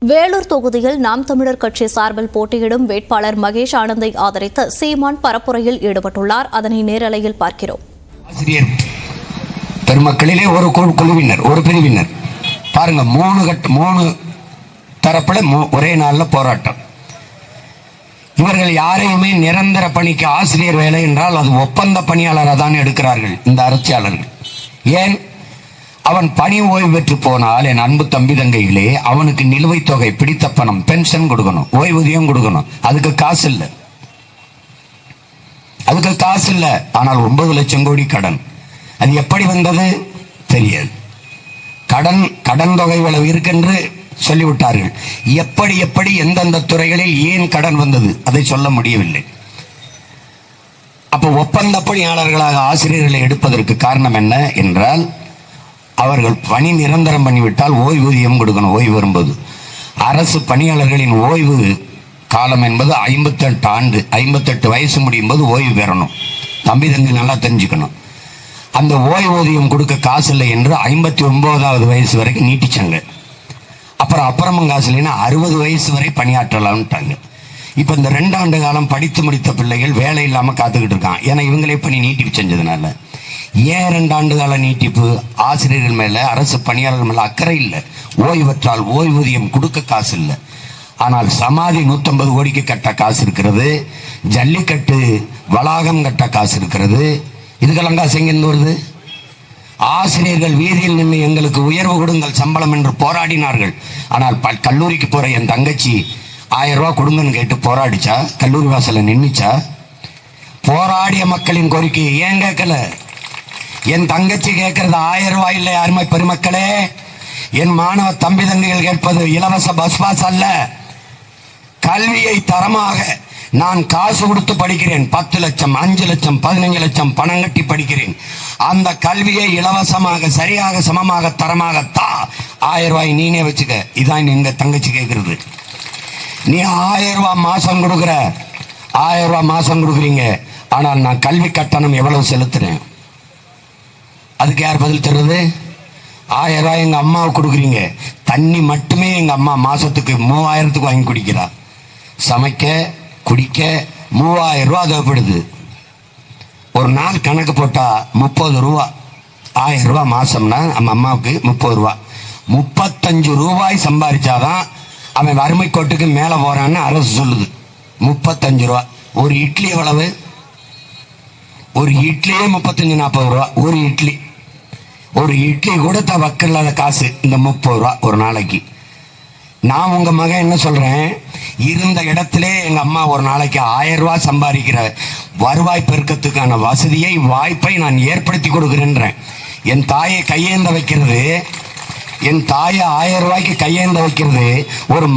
வேலூர் தொகுதியில் நாம் தமிழர் கட்சி சார்பில் போட்டியிடும் வேட்பாளர் மகேஷ் ஆனந்தை ஆதரித்து சீமான் பரப்புரையில் ஈடுபட்டுள்ளார். அதனை நேரலையில் பார்க்கிறோம். ஆசிரியர் பெருமக்களிலே ஒரு குழுவினர், ஒரு பிரிவினர் பாருங்க, மூணு தரப்புல ஒரே நாள்ல போராட்டம். இவர்கள் யாரையுமே நிரந்தர பணிக்கு ஆசிரியர் வேலை என்றால் அது ஒப்பந்த பணியாளராக தான் எடுக்கிறார்கள் இந்த அரசியலாளர்கள். ஏன்? அவன் பணி ஓய்வு பெற்று போனால், என் அன்பு தம்பி தங்கைகளே, அவனுக்கு நிலுவைத் தொகை, பிடித்த பணம், பென்ஷன் கொடுக்கணும், ஓய்வூதியம் கொடுக்கணும். அதுக்கு காசு இல்லை, அதுக்கு காசு இல்லை. ஆனால் 9 லட்சம் கோடி கடன். அது எப்படி வந்தது தெரியாது. கடன் தொகை இவ்வளவு இருக்கென்று சொல்லிவிட்டார்கள். எப்படி எந்தெந்த துறைகளில் ஏன் கடன் வந்தது அதை சொல்ல முடியவில்லை. அப்போ ஒப்பந்த பணியாளர்களாக ஆசிரியர்களை எடுப்பதற்கு காரணம் என்ன என்றால், அவர்கள் பணி நிரந்தரம் பண்ணிவிட்டால் ஓய்வூதியம் கொடுக்கணும். ஓய்வு வரும்போது அரசு பணியாளர்களின் ஓய்வு காலம் என்பது 58 ஆண்டு, 58 வயசு முடியும் போது ஓய்வு பெறணும். தம்பி தங்கி நல்லா தெரிஞ்சுக்கணும். அந்த ஓய்வூதியம் கொடுக்க காசு இல்லை என்று 59வது வயசு வரைக்கும் நீட்டிச்சாங்க. அப்புறமும் காசு இல்லைன்னா 60 வயசு வரை பணியாற்றலாம்ட்டாங்க. இப்போ இந்த 2 ஆண்டு காலம் படித்து முடித்த பிள்ளைகள் வேலை இல்லாமல் காத்துக்கிட்டு இருக்கான். ஏன்னா இவங்களே பணி நீட்டிப்பு செஞ்சதுனால. ஏன் 2 ஆண்டு கால நீட்டிப்பு? ஆசிரியர்கள் மேல, அரசு பணியாளர்கள் மேல அக்கறை இல்லை. ஓய்வற்றால் ஓய்வூதியம் கொடுக்க காசு இல்லை. ஆனால் சமாதி 150 கோடிக்கு கட்ட காசு இருக்கிறது, ஜல்லிக்கட்டு வளாகம் கட்ட காசு இருக்கிறது. இதுக்கெல்லாம் காசு எங்கிருந்து வருது? ஆசிரியர்கள் வீதியில் நின்று எங்களுக்கு உயர்வு கொடுங்கள் சம்பளம் என்று போராடினார்கள். ஆனால் கல்லூரிக்கு போற என் தங்கச்சி 1000 ரூபாய் கொடுங்கன்னு கேட்டு போராடிச்சா? கல்லூரி வாசல்ல நின்னுச்சா? போராடிய மக்களின் கோரிக்கையை ஏன் கேட்கல? என் தங்கச்சி கேட்கறது 1000 ரூபாய் இல்லை. யாருமே பெருமக்களே, என் மாணவ தம்பி தங்கைகள் கேட்பது இலவச பஸ் பாஸ் அல்ல. கல்வியை தரமாக நான் காசு கொடுத்து படிக்கிறேன். 10 லட்சம், 5 லட்சம், 15 லட்சம் பணம் கட்டி படிக்கிறேன். அந்த கல்வியை இலவசமாக, சரியாக, சமமாக, தரமாக தா. 1000 ரூபாய் நீனே வச்சுக்க. இதான் எங்க தங்கச்சி கேட்கறது. நீ 1000 ரூபாய் மாசம் கொடுக்குற, 1000 ரூபாய் மாசம் கொடுக்குறீங்க. ஆனால் நான் கல்வி கட்டணம் எவ்வளவு செலுத்துறேன்? அதுக்கு யார் பதில் தருவது? 1000 ரூபாய் எங்க அம்மாவுக்கு கொடுக்குறீங்க. தண்ணி மட்டுமே எங்க அம்மா மாசத்துக்கு 3000த்துக்கு வாங்கி குடிக்கிறா. சமைக்க, குடிக்க 3000 ரூபாய் தேவைப்படுது. ஒரு நாள் கணக்கு போட்டா 30 ரூபா. 1000 ரூபாய் மாசம்னா நம்ம அம்மாவுக்கு 30 ரூபா. 35 ரூபாய் சம்பாதிச்சாதான் அவன் வறுமை கோட்டுக்கு மேல போறான்னு அரசு சொல்லுது. 35 ரூபா. ஒரு இட்லி எவ்வளவு? ஒரு இட்லியே 35-40 ரூபா. ஒரு இட்லி கூட வக்கில்லாத காசு இந்த 30 ரூபா ஒரு நாளைக்கு. நான் உங்க மகன் என்ன சொல்றேன், இருந்த இடத்திலே எங்க அம்மா ஒரு நாளைக்கு 1000 ரூபாய் சம்பாதிக்கிற வருவாய் பெருக்கத்துக்கான வசதியை, வாய்ப்பை நான் ஏற்படுத்தி கொடுக்கிறேன். என் தாயை கையேந்த வைக்கிறது, என் தாயை 1000 ரூபாய்க்கு கையேந்த வைக்கிறது ஒரு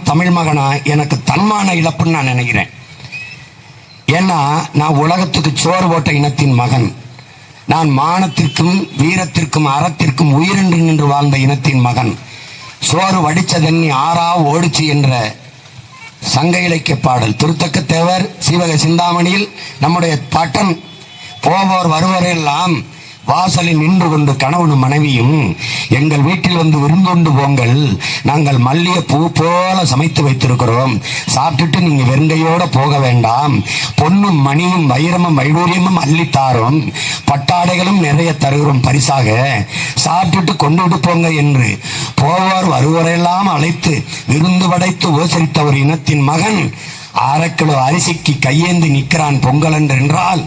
தமிழ் மகனா எனக்கு தன்மான இழப்புன்னு நான் நினைக்கிறேன். ஏன்னா நான் உலகத்துக்கு சோறு போட்ட இனத்தின் மகன். நான் மானத்திற்கும் வீரத்திற்கும் அறத்திற்கும் உயிரென்று நின்று வாழ்ந்த இனத்தின் மகன். சோறு வடிச்ச தண்ணி ஆறா ஓடிச்சு என்ற சங்க இலக்கிய பாடல் திருத்தக்க தேவர் சீவக சிந்தாமணியில் நம்முடைய பாட்டன் போவோர் வருவரெல்லாம் வாசலில் நின்று கொண்டு கணவனும் மனைவியும் எங்கள் வீட்டில் வந்து விருந்தொண்டு போங்கள், நாங்கள் மல்லிகை பூ போல சமைத்து வைத்திருக்கிறோம், சாப்பிட்டுட்டு நீங்க வெறுங்கையோட போக வேண்டாம், பொன்னும் மணியும் வைரமும் வைடூரியமும் அள்ளித்தாரும், பட்டாடைகளும் நிறைய தருகிறோம் பரிசாக, சாப்பிட்டுட்டு கொண்டு போங்க என்று போவார் வருவரெல்லாம் அழைத்து விருந்து படைத்து ஓசரித்த ஒரு இனத்தின் மகன் 1/2 கிலோ அரிசிக்கு கையேந்தி நிற்கிறான் பொங்கல் என்றால்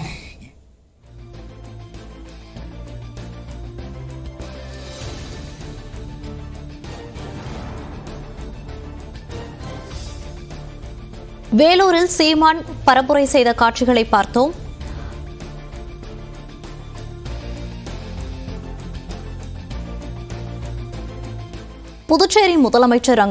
வேலூரில் சீமான் பரப்புரை செய்த காட்சிகளை பார்த்தோம். புதுச்சேரி முதலமைச்சர்